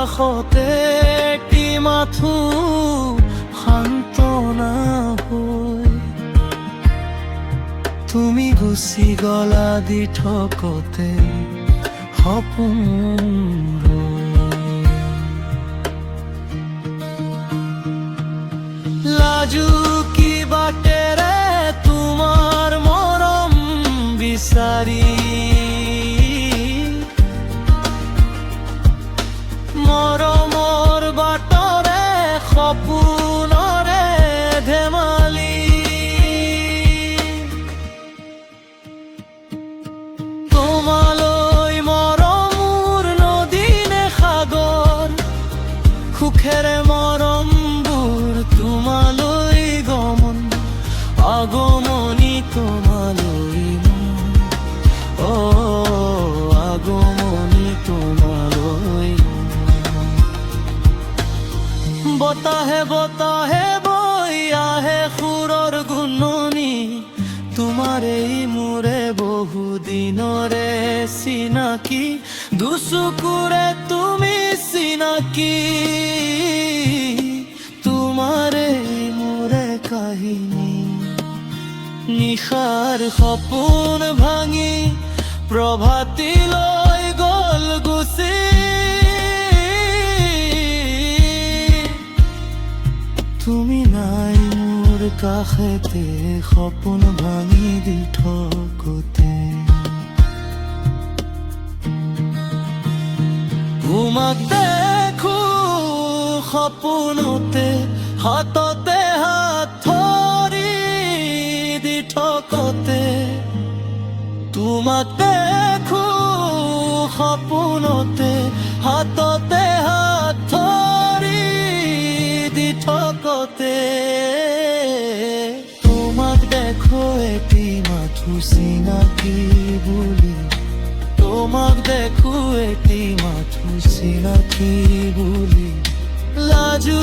কাষতে এটি মাথো সান্তনা হৈ তুমি গুচি গলা দি ঠকতে সপোন লাজু কি বাটেৰে তোমাৰ মৰম বিচাৰি মৰমৰ বাটৰে সপোনৰে ধেমালি তোমালৈ মৰমৰ নদী নে সাগৰ সুখেৰে মৰমবোৰ তোমালৈ গমন আগমনি তোমালৈ আগমনি তোমালৈ বতাহে বতাহে বৈ আহে সুৰৰ গুণনি তোমাৰ এই মোৰে বহুদিনৰে চিনাকি দুচকুৰে তুমি চিনাকি তোমাৰ এই মোৰে কাহিনী নিশাৰ সপোন ভাঙি প্ৰভাতিলৈ গল গুচি তুমি নাই মোৰ কাষতে সপোন ভাঙি দি ঠকতে তোমাক দেখো সপোনতে হাততে হাত ধৰি দি ঠকতে তোমাক দেখো সপোনতে হাততে হাত ধৰি দি ঠকতে তোমাক দেখো এটি মাথো চিনাকি বুলি তোমাক দেখো এটি মাথো চিনাকি বুলি লাজু